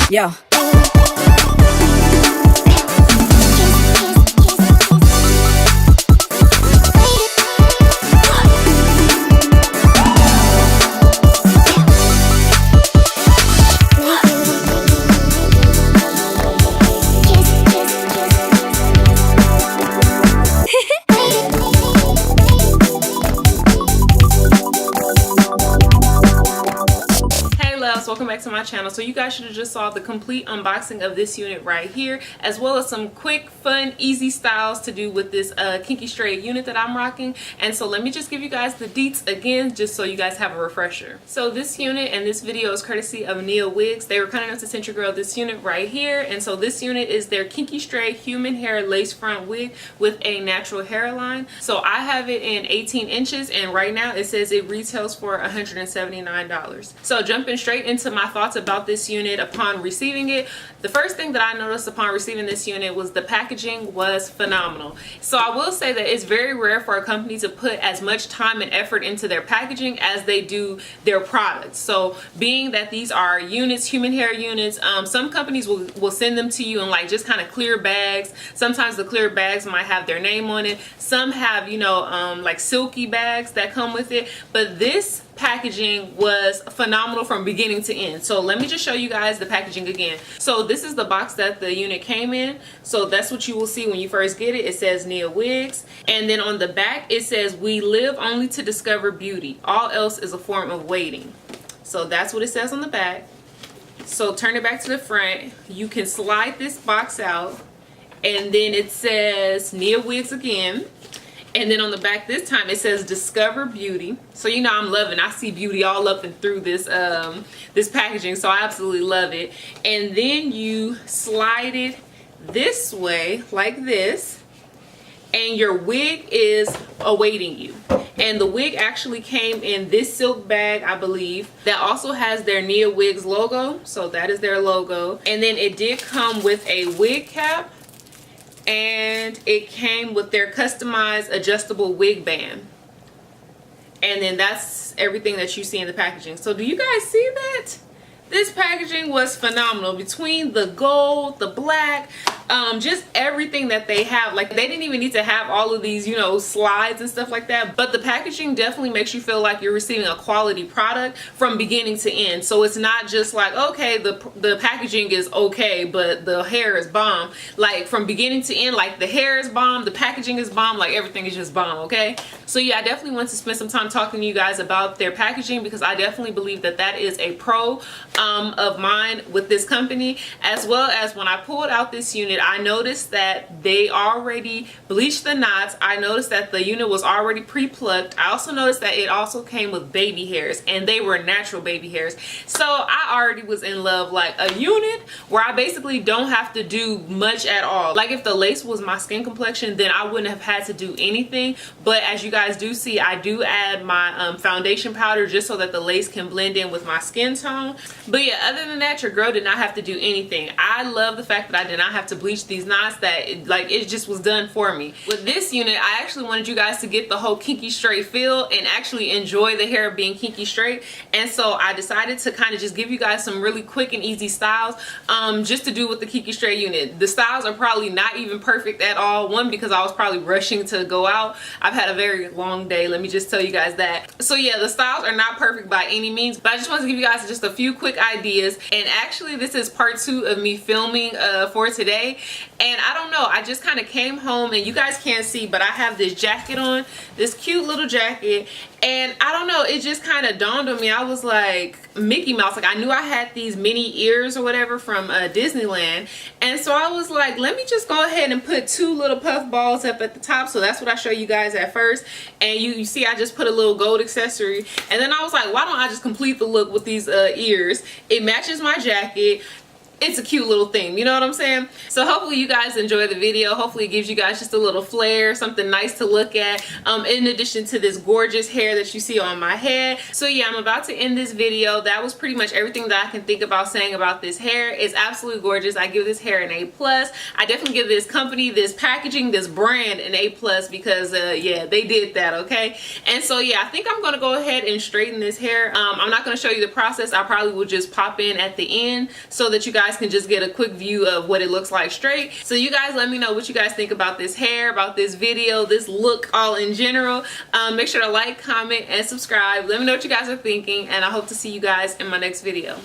Yeah. Welcome back to my channel. So you guys should have just saw the complete unboxing of this unit right here, as well as some quick, fun, easy styles to do with this kinky straight unit that I'm rocking. And so let me just give you guys the deets again, just so you guys have a refresher. So this unit and this video is courtesy of NIA Wigs. They were kind enough to send your girl this unit right here. And so this unit is their kinky straight human hair lace front wig with a natural hairline. So I have it in 18 inches, and right now it says it retails for $179. So jumping straight into my thoughts about this unit upon receiving it, the first thing that I noticed upon receiving this unit was the packaging was phenomenal. So I will say that it's very rare for a company to put as much time and effort into their packaging as they do their products. So being that these are units, human hair units, some companies will send them to you in like just kind of clear bags. Sometimes the clear bags might have their name on it. Some have, you know, like silky bags that come with it. But this packaging was phenomenal from beginning to end. So let me just show you guys the packaging again. So this is the box that the unit came in. So that's what you will see when you first get it. It says NIA Wigs, and then on the back it says, "We live only to discover beauty. All else is a form of waiting." So that's what it says on the back. So turn it back to the front. You can slide this box out, and then it says NIA Wigs again. And then on the back this time it says Discover Beauty. So you know I'm loving, I see beauty all up and through this this packaging, so I absolutely love it. And then you slide it this way like this, and your wig is awaiting you. And the wig actually came in this silk bag, I believe, that also has their NIA Wigs logo. So that is their logo. And then it did come with a wig cap, and it came with their customized adjustable wig band. And then that's everything that you see in the packaging. So do you guys see that? This packaging was phenomenal. Between the gold, the black, just everything that they have. Like, they didn't even need to have all of these, you know, slides and stuff like that. But the packaging definitely makes you feel like you're receiving a quality product from beginning to end. So it's not just like, okay, the packaging is okay, but the hair is bomb. Like, from beginning to end, like, the hair is bomb, the packaging is bomb, like, everything is just bomb, okay? So yeah, I definitely want to spend some time talking to you guys about their packaging, because I definitely believe that that is a pro of mine with this company. As well as when I pulled out this unit, I noticed that they already bleached the knots. I noticed that the unit was already pre-plucked. I also noticed that it also came with baby hairs, and they were natural baby hairs. So I already was in love. Like, a unit where I basically don't have to do much at all. Like, if the lace was my skin complexion, then I wouldn't have had to do anything. But as you guys do see, I do add my foundation powder just so that the lace can blend in with my skin tone. But yeah, other than that, your girl did not have to do anything. I love the fact that I did not have to bleach these knots, that it just was done for me. With this unit, I actually wanted you guys to get the whole kinky straight feel and actually enjoy the hair being kinky straight. And so I decided to kind of just give you guys some really quick and easy styles just to do with the kinky straight unit. The styles are probably not even perfect at all. One, because I was probably rushing to go out. I've had a very long day, let me just tell you guys that. So yeah, the styles are not perfect by any means, but I just wanted to give you guys just a few quick ideas. And actually, this is part 2 of me filming for today. And I don't know, I just kind of came home, and you guys can't see, but I have this jacket on, this cute little jacket. And I don't know, it just kind of dawned on me. I was like, Mickey Mouse. Like, I knew I had these mini ears or whatever from Disneyland. And so I was like, let me just go ahead and put 2 little puff balls up at the top. So that's what I show you guys at first. And you see I just put a little gold accessory. And then I was like, why don't I just complete the look with these ears? It matches my jacket. It's a cute little thing, you know what I'm saying? So hopefully you guys enjoy the video. Hopefully it gives you guys just a little flair, something nice to look at, in addition to this gorgeous hair that you see on my head. So yeah, I'm about to end this video. That was pretty much everything that I can think about saying about this hair. It's absolutely gorgeous. I give this hair an A+. I definitely give this company, this packaging, this brand an A+, because yeah, they did that, okay? And so yeah, I think I'm gonna go ahead and straighten this hair. I'm not gonna show you the process. I probably will just pop in at the end so that you guys can just get a quick view of what it looks like straight. So you guys let me know what you guys think about this hair, about this video, this look all in general. Make sure to like, comment, and subscribe. Let me know what you guys are thinking, and I hope to see you guys in my next video.